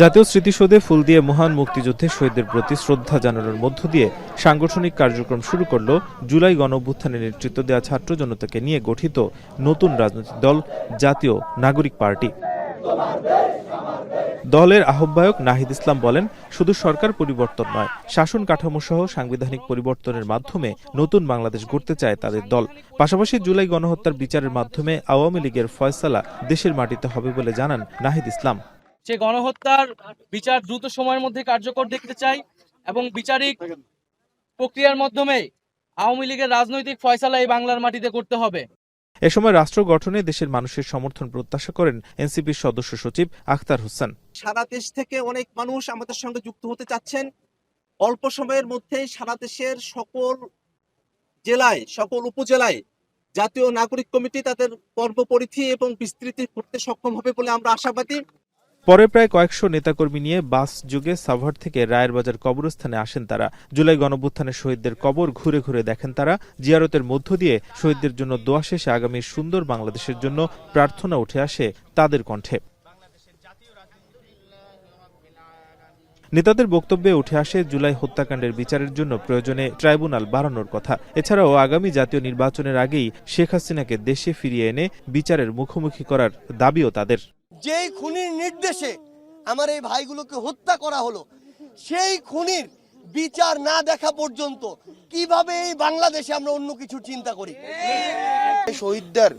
জাতীয় স্মৃতিসৌধে ফুল দিয়ে মহান মুক্তিযুদ্ধে শহীদদের প্রতি শ্রদ্ধা জানানোর মধ্য দিয়ে সাংগঠনিক কার্যক্রম শুরু করল জুলাই গণঅভ্যুত্থানে নেতৃত্ব দেওয়া ছাত্র জনতাকে নিয়ে গঠিত নতুন রাজনৈতিক দল জাতীয় নাগরিক পার্টি। দলের আহ্বায়ক নাহিদ ইসলাম বলেন, শুধু সরকার পরিবর্তন নয়, শাসন কাঠামো সহ সাংবিধানিক পরিবর্তনের মাধ্যমে নতুন বাংলাদেশ গড়তে চায় তাদের দল। পাশাপাশি জুলাই গণহত্যার বিচারের মাধ্যমে আওয়ামী লীগের ফয়সালা দেশের মাটিতে হবে বলে জানান নাহিদ ইসলাম। যে গণহত্যার বিচার দ্রুত সময়ের মধ্যে কার্যকর দেখতে চাই এবং বিচারিক প্রক্রিয়ার মাধ্যমে আওয়ামী লীগের রাজনৈতিক ফয়সালা এই বাংলার মাটিতে করতে হবে। এ সময় রাষ্ট্র গঠনে দেশের মানুষের সমর্থন প্রত্যাশা করেন এনসিপির সদস্য সচিব আখতার হোসেন। সারা দেশ থেকে অনেক মানুষ আমাদের সঙ্গে যুক্ত হতে চাচ্ছেন। অল্প সময়ের মধ্যেই সারা দেশের সকল জেলায়, সকল উপজেলায় জাতীয় নাগরিক কমিটি তাদের কর্মপরিধি এবং বিস্তৃতি করতে সক্ষম হবে বলে আমরা আশাবাদী। পরে প্রায় কয়েকশো নেতাকর্মী নিয়ে বাস যোগে সাভার থেকে রায়ের বাজার কবরস্থানে আসেন তারা। জুলাই গণঅভ্যুত্থানের শহীদদের কবর ঘুরে ঘুরে দেখেন তারা। জিয়ারতের মধ্য দিয়ে শহীদদের জন্য দোয়া শেষে আগামী সুন্দর বাংলাদেশের জন্য প্রার্থনা উঠে আসে তাদের কণ্ঠে। নেতাদের বক্তব্যে উঠে আসে জুলাই হত্যাকাণ্ডের বিচারের জন্য প্রয়োজনে ট্রাইব্যুনাল বাড়ানোর কথা। এছাড়াও আগামী জাতীয় নির্বাচনের আগেই শেখ হাসিনাকে দেশে ফিরিয়ে এনে বিচারের মুখোমুখি করার দাবিও তাদের। যেই খুনির নির্দেশে আমার এই ভাইগুলোকে হত্যা করা হলো, সেই খুনির বিচার না দেখা পর্যন্ত কিভাবে এই বাংলাদেশে আমরা অন্য কিছু চিন্তা করি? শহীদদের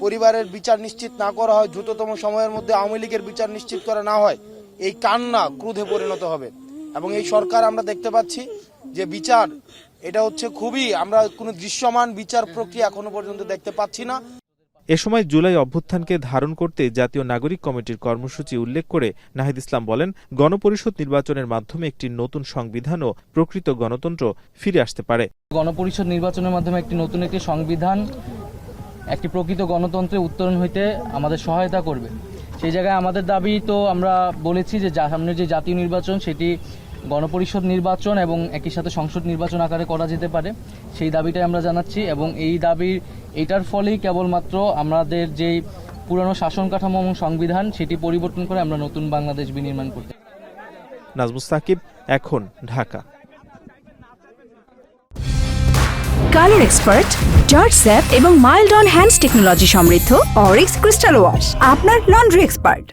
পরিবারের বিচার নিশ্চিত না করা হয়, দ্রুততম সময়ের মধ্যে আওয়ামী লীগের বিচার নিশ্চিত করা না হয়, এই কান্না ক্রোধে পরিণত হবে। এবং এই সরকার আমরা দেখতে পাচ্ছি যে বিচার এটা হচ্ছে খুবই, আমরা কোনো দৃশ্যমান বিচার প্রক্রিয়া এখনো পর্যন্ত দেখতে পাচ্ছি না। এ সময় জুলাই অভ্যুত্থানকে ধারণ করতে জাতীয় নাগরিক কমিটির কর্মসূচি উল্লেখ করে নাহিদ ইসলাম বলেন, গণপরিষদ নির্বাচনের মাধ্যমে একটি নতুন সংবিধান ও প্রকৃত গণতন্ত্র ফিরে আসতে পারে। গণপরিষদ নির্বাচনের মাধ্যমে একটি নতুন একটি সংবিধান একটি প্রকৃত গণতন্ত্রে উত্তরণ হইতে আমাদের সহায়তা করবে। সেই জায়গায় আমাদের দাবি তো আমরা বলেছি যে সামনের যে জাতীয় নির্বাচন সেটি গণপরিষদ নির্বাচন এবং একই সাথে সংসদ নির্বাচন আকারে করা যেতে পারে, সেই দাবিটাই আমরা জানাচ্ছি। এবং এই দাবির এটার ফলেই কেবলমাত্র আমাদের যে পুরনো শাসন কাঠামো এবং সংবিধান সেটি পরিবর্তন করে আমরা নতুন বাংলাদেশ বিনির্মাণ করতে। নাজমুস সাকিব, এখন, Dhaka. Colour expert, George sap এবং মাইল্ড অন হ্যান্ডস টেকনোলজি সমৃদ্ধ অরিক্স ক্রিস্টাল ওয়াশ আপনার লন্ড্রি এক্সপার্ট।